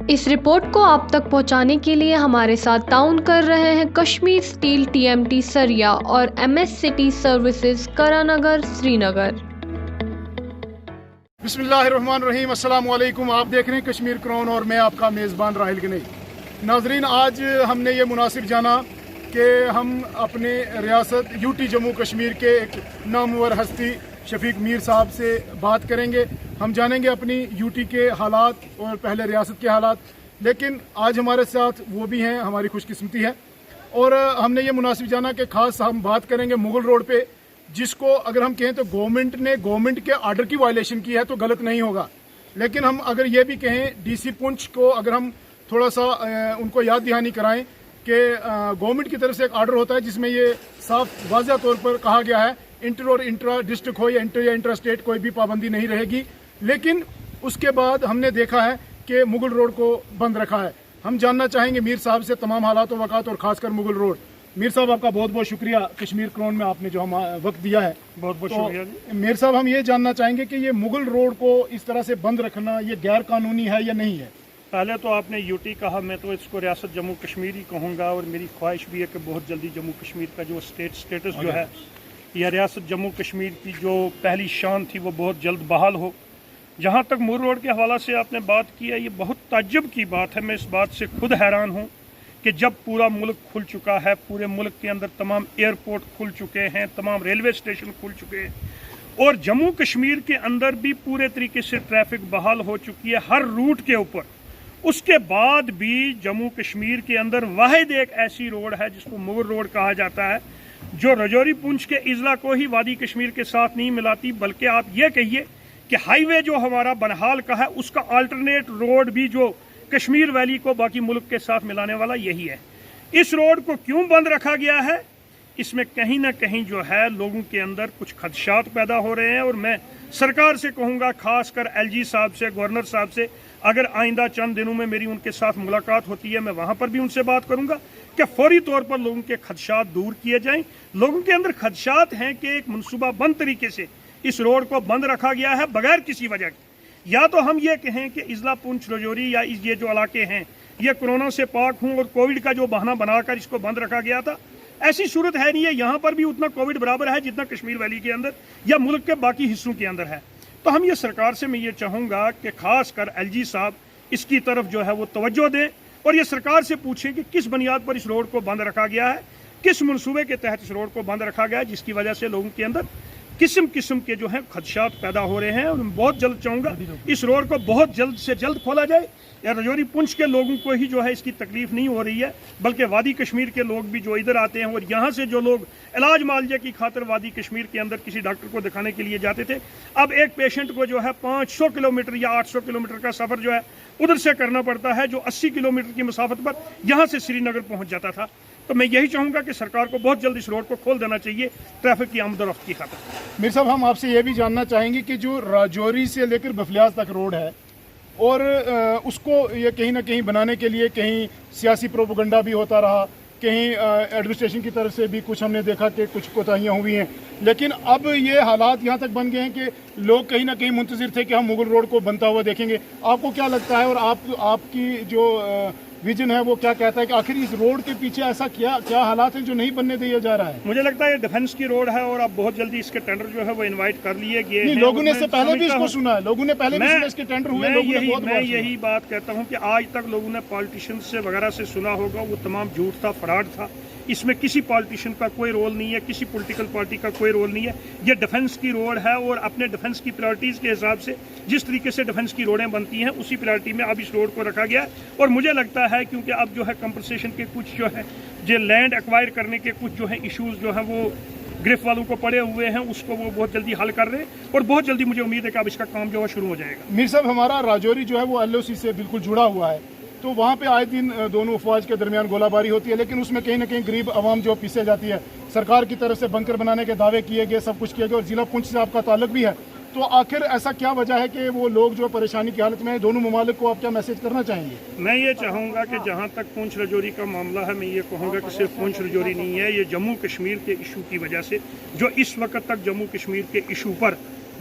اس report کو آپ تک پہنچانے کے لیے ہمارے ساتھ تعاون کر رہے ہیں کشمیر اسٹیل TMT سریا اور MS سٹی سروسز کرانگر سری نگر۔ بسم اللہ الرحمن الرحیم، السلام علیکم۔ آپ دیکھ رہے ہیں کشمیر کرون اور میں آپ کا میزبان راحل گنئی۔ ناظرین، آج ہم نے یہ مناسب جانا کہ ہم اپنے ریاست UT جموں کشمیر کے ایک نامور ہستی شفیق میر صاحب سے بات کریں گے۔ ہم جانیں گے اپنی UT کے حالات اور پہلے ریاست کے حالات، لیکن آج ہمارے ساتھ وہ بھی ہیں، ہماری خوش قسمتی ہے۔ اور ہم نے یہ مناسب جانا کہ خاص ہم بات کریں گے مغل روڈ پہ، جس کو اگر ہم کہیں تو گورنمنٹ کے آرڈر کی وائلیشن کی ہے تو غلط نہیں ہوگا، لیکن ہم اگر یہ بھی کہیں DC پونچھ کو اگر ہم تھوڑا سا ان کو یاد دہانی کرائیں کہ گورنمنٹ کی طرف سے ایک آرڈر ہوتا ہے جس میں یہ صاف واضح طور پر کہا گیا ہے انٹر اور انٹرا ڈسٹرکٹ ہو یا انٹر اسٹیٹ کوئی بھی پابندی نہیں رہے گی، لیکن اس کے بعد ہم نے دیکھا ہے کہ مغل روڈ کو بند رکھا ہے۔ ہم جاننا چاہیں گے میر صاحب سے تمام حالات و واقعات اور خاص کر مغل روڈ۔ میر صاحب، آپ کا بہت بہت شکریہ کشمیر کرون میں آپ نے جو ہم وقت دیا ہے، بہت بہت شکریہ جی۔ میر صاحب، ہم یہ جاننا چاہیں گے کہ یہ مغل روڈ کو اس طرح سے بند رکھنا یہ غیر قانونی ہے یا نہیں ہے؟ پہلے تو آپ نے UT کہا، میں تو اس کو ریاست جموں کشمیر ہی کہوں گا، اور میری خواہش بھی ہے کہ بہت جلدی جموں کشمیر کا جو اسٹیٹس جو ہے یا ریاست جموں کشمیر کی جو پہلی شان تھی وہ بہت جلد بحال ہو۔ جہاں تک مغل روڈ کے حوالے سے آپ نے بات کی ہے، یہ بہت تعجب کی بات ہے۔ میں اس بات سے خود حیران ہوں کہ جب پورا ملک کھل چکا ہے، پورے ملک کے اندر تمام ایئرپورٹ کھل چکے ہیں، تمام ریلوے اسٹیشن کھل چکے ہیں، اور جموں کشمیر کے اندر بھی پورے طریقے سے ٹریفک بحال ہو چکی ہے ہر روٹ کے اوپر، اس کے بعد بھی جموں کشمیر کے اندر واحد ایک ایسی روڈ ہے جس کو مغل روڈ کہا جاتا ہے، جو رجوری پونچھ کے اضلاع کو ہی وادی کشمیر کے ساتھ نہیں ملاتی، بلکہ آپ یہ کہیے کہ ہائی وے جو ہمارا بنحال کا ہے اس کا آلٹرنیٹ روڈ بھی جو کشمیر ویلی کو باقی ملک کے ساتھ ملانے والا یہی ہے۔ اس روڈ کو کیوں بند رکھا گیا ہے؟ اس میں کہیں نہ کہیں جو ہے لوگوں کے اندر کچھ خدشات پیدا ہو رہے ہیں، اور میں سرکار سے کہوں گا، خاص کر LG صاحب سے، گورنر صاحب سے، اگر آئندہ چند دنوں میں میری ان کے ساتھ ملاقات ہوتی ہے میں وہاں پر بھی ان سے بات کروں گا کہ فوری طور پر لوگوں کے خدشات دور کیے جائیں۔ لوگوں کے اندر خدشات ہیں کہ ایک منصوبہ بند طریقے سے اس روڈ کو بند رکھا گیا ہے بغیر کسی وجہ کے۔ یا تو ہم یہ کہیں کہ اضلاع پونچھ رجوری یا یہ جو علاقے ہیں یہ کورونا سے پاک ہوں اور کووڈ کا جو بہانہ بنا کر اس کو بند رکھا گیا تھا، ایسی صورت ہے نہیں ہے۔ یہاں پر بھی اتنا کووڈ برابر ہے جتنا کشمیر ویلی کے اندر یا ملک کے باقی حصوں کے اندر ہے۔ تو ہم یہ سرکار سے میں یہ چاہوں گا کہ خاص کر LG صاحب اس کی طرف جو ہے وہ توجہ دیں، اور یہ سرکار سے پوچھیں کہ کس بنیاد پر اس روڈ کو بند رکھا گیا ہے، کس منصوبے کے تحت اس روڈ کو بند رکھا گیا ہے، جس کی وجہ سے لوگوں کے اندر قسم کے جو ہیں خدشات پیدا ہو رہے ہیں۔ اور میں بہت جلد چاہوں گا اس روڈ کو بہت جلد سے جلد کھولا جائے، یا رجوری پونچھ کے لوگوں کو ہی جو ہے اس کی تکلیف نہیں ہو رہی ہے، بلکہ وادی کشمیر کے لوگ بھی جو ادھر آتے ہیں اور یہاں سے جو لوگ علاج معالجے کی خاطر وادی کشمیر کے اندر کسی ڈاکٹر کو دکھانے کے لیے جاتے تھے، اب ایک پیشنٹ کو جو ہے 500 کلومیٹر یا 800 کلومیٹر کا سفر جو ہے ادھر سے کرنا پڑتا ہے، جو 80 کلومیٹر کی مسافت پر یہاں سے سری نگر پہنچ جاتا تھا۔ تو میں یہی چاہوں گا کہ سرکار کو بہت جلد اس روڈ کو کھول دینا چاہیے ٹریفک کی آمد و رفت کی خاطر۔ میر صاحب، ہم آپ سے یہ بھی جاننا چاہیں گے کہ جو راجوری سے لے کر بفلیاز تک روڈ ہے، اور اس کو یہ کہیں نہ کہیں بنانے کے لیے کہیں سیاسی پروپیگنڈا بھی ہوتا رہا، کہیں ایڈمنسٹریشن کی طرف سے بھی کچھ ہم نے دیکھا کہ کچھ کوتاہیاں ہوئی ہیں، لیکن اب یہ حالات یہاں تک بن گئے ہیں کہ لوگ کہیں نہ کہیں منتظر تھے کہ ہم مغل روڈ کو بنتا ہوا دیکھیں گے۔ آپ کو کیا لگتا ہے، اور آپ کی جو ویژن ہے وہ کیا کہتا ہے کہ آخر اس روڈ کے پیچھے ایسا کیا حالات ہیں جو نہیں بننے دیا جا رہا ہے؟ مجھے لگتا ہے یہ ڈیفنس کی روڈ ہے، اور اب بہت جلدی اس کے ٹینڈر جو ہے وہ انوائٹ کر لیے گئے ہیں۔ لوگوں نے اس سے پہلے بھی اس کو سنا ہے، لوگوں نے پہلے بھی سنا اس کے ٹینڈر ہوئے۔ میں یہی بات کہتا ہوں کہ آج تک لوگوں نے پالیٹیشنز سے وغیرہ سے سنا ہوگا، وہ تمام جھوٹ تھا، فراڈ تھا۔ اس میں کسی پالیٹیشین کا کوئی رول نہیں ہے، کسی پولیٹیکل پارٹی کا کوئی رول نہیں ہے۔ یہ ڈیفنس کی روڈ ہے، اور اپنے ڈیفنس کی پرائرٹیز کے حساب سے جس طریقے سے ڈیفنس کی روڈیں بنتی ہیں اسی پرائرٹی میں اب اس روڈ کو رکھا گیا ہے۔ اور مجھے لگتا ہے کیونکہ اب جو ہے کمپنسیشن کے کچھ جو ہے جو لینڈ ایکوائر کرنے کے کچھ جو ہے ایشوز جو ہیں وہ گرفت والوں کو پڑے ہوئے ہیں، اس کو وہ بہت جلدی حل کر رہے ہیں، اور بہت جلدی مجھے امید ہے کہ اب اس کا کام جو ہے شروع ہو جائے گا۔ میر صاحب، ہمارا راجوری جو ہے وہ LOC سے بالکل جڑا ہوا ہے، تو وہاں پہ آئے دن دونوں افواج کے درمیان گولہ باری ہوتی ہے، لیکن اس میں کہیں نہ کہیں غریب عوام جو پیسے جاتی ہے۔ سرکار کی طرف سے بنکر بنانے کے دعوے کیے گئے، سب کچھ کیا گیا، اور ضلع پونچھ سے آپ کا تعلق بھی ہے، تو آخر ایسا کیا وجہ ہے کہ وہ لوگ جو پریشانی کی حالت میں ہیں؟ دونوں ممالک کو آپ کیا میسج کرنا چاہیں گے؟ میں یہ چاہوں گا کہ جہاں تک پونچھ رجوری کا معاملہ ہے، میں یہ کہوں گا کہ صرف پونچھ رجوری نہیں ہے، یہ جموں کشمیر کے ایشو کی وجہ سے جو اس وقت تک جموں کشمیر کے ایشو پر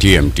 TMT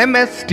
MST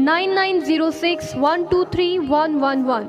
9906123111।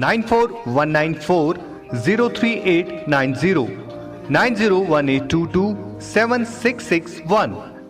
9419403890, 9018227661।